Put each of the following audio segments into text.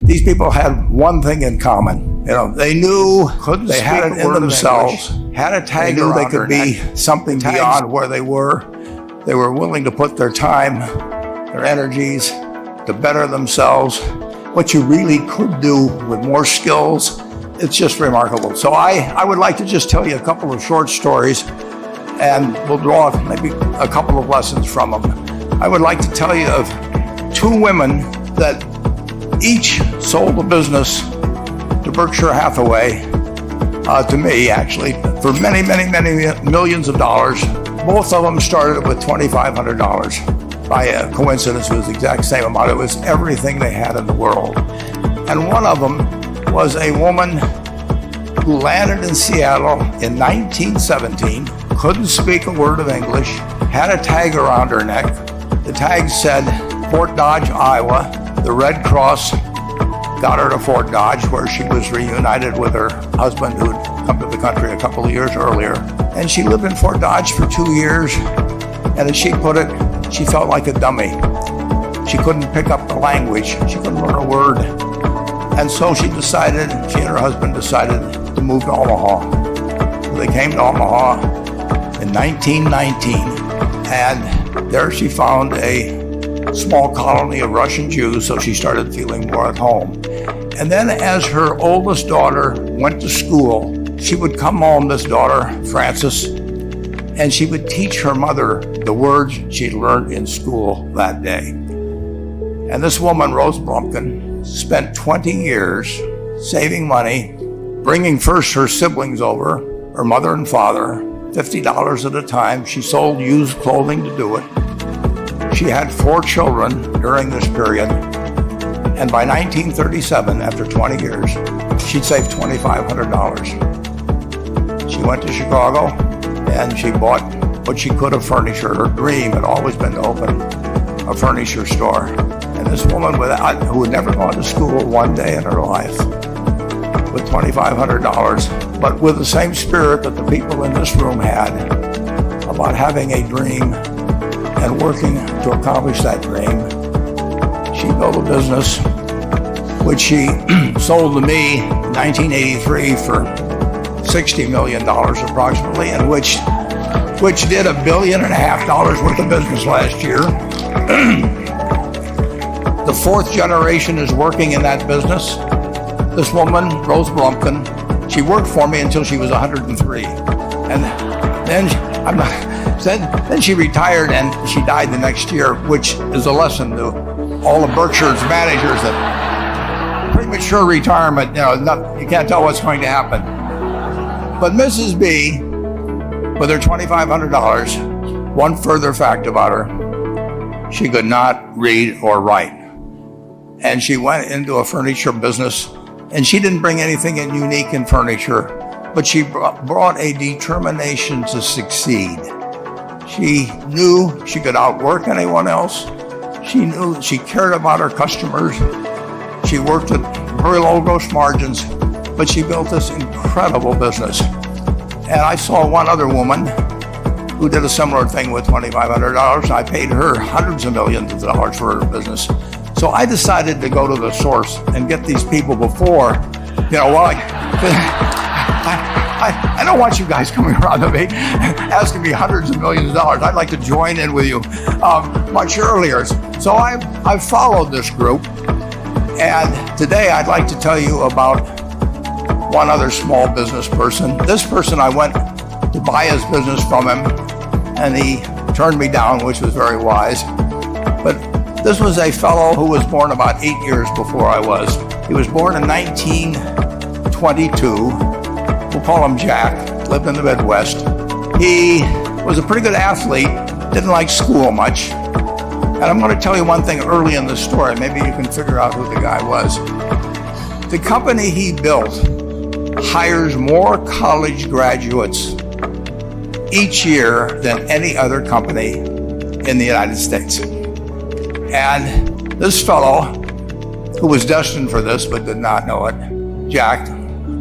These people had one thing in common. They knew they had it in themselves, had a tag around they could be something beyond where they were. They were willing to put their time, their energies to better themselves. What you really could do with more skills, it's just remarkable. So I would like to just tell you a couple of short stories, and we'll draw maybe a couple of lessons from them. I would like to tell you of two women that each sold a business to Berkshire Hathaway, to me actually, for many, many, many millions of dollars. Both of them started with $2,500. By a coincidence, it was the exact same amount. It was everything they had in the world. And one of them was a woman who landed in Seattle in 1917, couldn't speak a word of English, had a tag around her neck. The tag said Fort Dodge, Iowa. The Red Cross got her to Fort Dodge, where she was reunited with her husband who'd come to the country a couple of years earlier. And she lived in Fort Dodge for 2 years. And as she put it, she felt like a dummy. She couldn't pick up the language. She couldn't learn a word. And so she and her husband decided to move to Omaha. So they came to Omaha in 1919. And there she found a small colony of Russian Jews, so she started feeling more at home. And then as her oldest daughter went to school, she would come home, this daughter, Frances, and she would teach her mother the words she'd learned in school that day. And this woman, Rose Blumkin, spent 20 years saving money, bringing first her siblings over, her mother and father, $50 at a time. She sold used clothing to do it. She had 4 children during this period, and by 1937, after 20 years, she'd saved $2,500. She went to Chicago, and she bought what she could of furniture. Her dream had always been to open a furniture store. And this woman who had never gone to school one day in her life, with $2,500, but with the same spirit that the people in this room had about having a dream and working to accomplish that dream, she built a business which she sold to me in 1983 for $60 million approximately, and which did $1.5 billion worth of business last year. The 4th generation is working in that business. This woman, Rose Blumkin, she worked for me until she was 103. And then she retired and she died the next year, which is a lesson to all of Berkshire's managers that premature retirement, you can't tell what's going to happen. But Mrs. B, with her $2,500, one further fact about her, she could not read or write. And she went into a furniture business, and she didn't bring anything unique in furniture, but she brought a determination to succeed. She knew she could outwork anyone else. She knew she cared about her customers. She worked at very low gross margins, but she built this incredible business. And I saw one other woman who did a similar thing with $2,500. I paid her hundreds of millions of dollars for her business. So I decided to go to the source and get these people before, I don't want you guys coming around to me asking me hundreds of millions of dollars. I'd like to join in with you much earlier. So I've followed this group, and today I'd like to tell you about one other small business person. This person, I went to buy his business from him, and he turned me down, which was very wise. But this was a fellow who was born about 8 years before I was. He was born in 1922. We'll call him Jack, lived in the Midwest. He was a pretty good athlete, didn't like school much. And I'm going to tell you one thing early in the story. Maybe you can figure out who the guy was. The company he built hires more college graduates each year than any other company in the United States. And this fellow, who was destined for this but did not know it, Jack,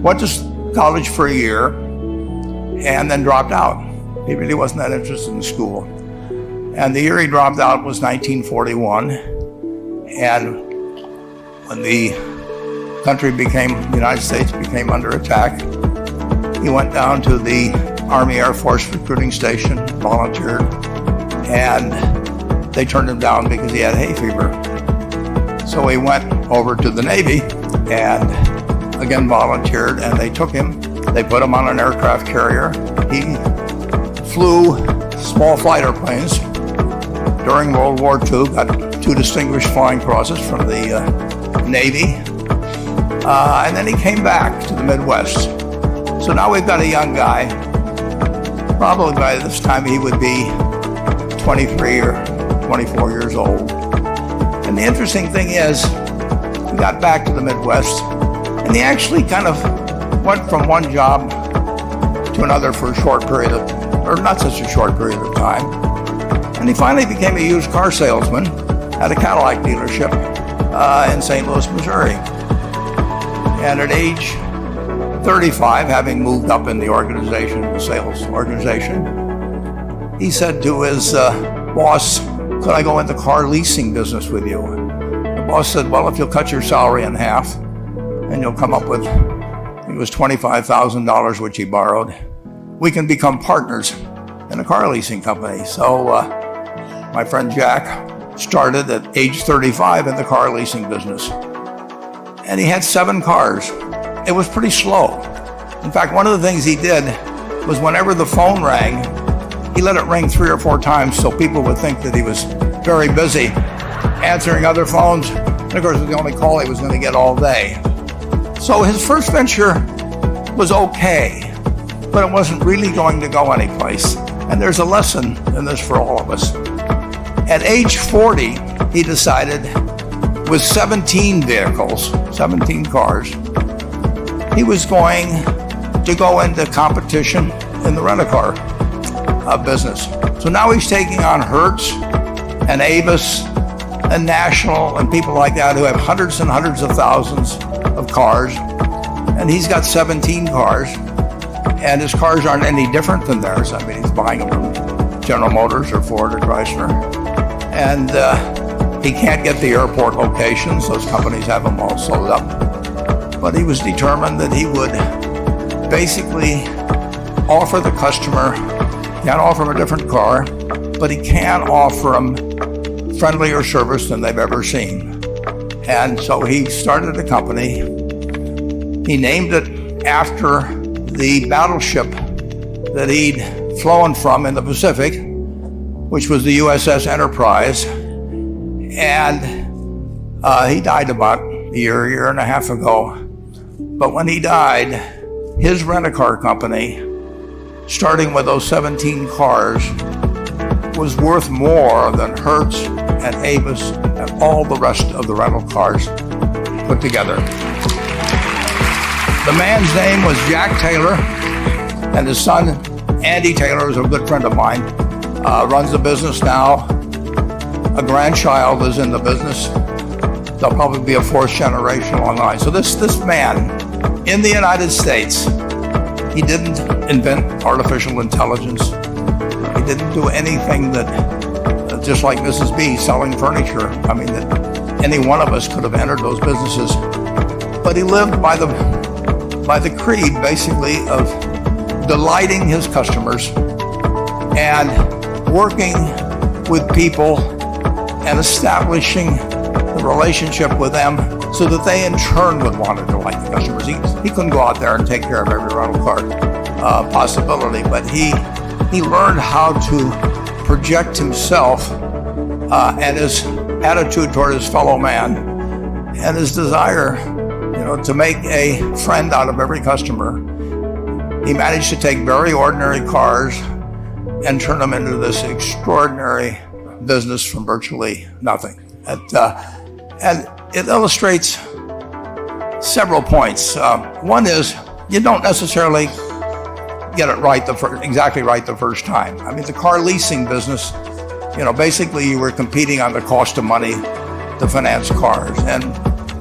went to college for a year and then dropped out. He really wasn't that interested in school. And the year he dropped out was 1941. And when the the United States became under attack. He went down to the Army Air Force recruiting station, volunteered, and they turned him down because he had hay fever. So he went over to the Navy and again volunteered, and they took him. They put him on an aircraft carrier. He flew small fighter planes during World War II, got 2 distinguished flying crosses from the Navy, and then he came back to the Midwest. So now we've got a young guy. Probably by this time he would be 23 or 24 years old. And the interesting thing is, he got back to the Midwest, and he actually kind of went from one job to another for a short period of, or not such a short period of time. And he finally became a used car salesman at a Cadillac dealership in St. Louis, Missouri. And at age 35, having moved up in the organization, the sales organization, he said to his boss, "Could I go into car leasing business with you?" The boss said, "Well, if you'll cut your salary in half and you'll come up with," it was $25,000, which he borrowed, "we can become partners in a car leasing company." So my friend Jack started at age 35 in the car leasing business. And he had 7 cars. It was pretty slow. In fact, one of the things he did was whenever the phone rang, he let it ring 3 or 4 times so people would think that he was very busy answering other phones. And of course, it was the only call he was going to get all day. So his first venture was okay, but it wasn't really going to go anyplace. And there's a lesson in this for all of us. At age 40, he decided, with 17 vehicles, 17 cars, he was going to go into competition in the rent-a-car business. So now he's taking on Hertz and Avis and National and people like that who have hundreds and hundreds of thousands of cars. And he's got 17 cars, and his cars aren't any different than theirs. I mean, he's buying them from General Motors or Ford or Chrysler. And he can't get the airport locations. Those companies have them all sold up. But he was determined that he would basically offer the customer, can't offer him a different car, but he can offer them friendlier service than they've ever seen. And so he started a company. He named it after the battleship that he'd flown from in the Pacific, which was the USS Enterprise. And he died about a year and a half ago. But when he died, his rent-a-car company, starting with those 17 cars, was worth more than Hertz and Avis and all the rest of the rental cars put together. The man's name was Jack Taylor, and his son, Andy Taylor, is a good friend of mine, runs the business now. A grandchild is in the business. They'll probably be a 4th generation online. So this man in the United States, he didn't invent artificial intelligence. He didn't do anything that, just like Mrs. B selling furniture, I mean, that any one of us could have entered those businesses. But he lived by the creed, basically, of delighting his customers and working with people and establishing the relationship with them so that they in turn would want to delight the customers. He couldn't go out there and take care of every rental car possibility, but he learned how to project himself and his attitude toward his fellow man and his desire, to make a friend out of every customer. He managed to take very ordinary cars and turn them into this extraordinary business from virtually nothing. And it illustrates several points. One is, you don't necessarily get it right exactly right the first time. I mean, the car leasing business, basically you were competing on the cost of money to finance cars. And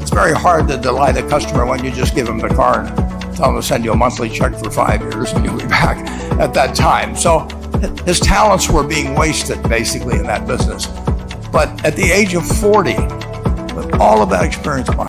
it's very hard to delight a customer when you just give them the car and tell them to send you a monthly check for 5 years and you'll be back at that time. So his talents were being wasted basically in that business. But at the age of 40, with all of that experience behind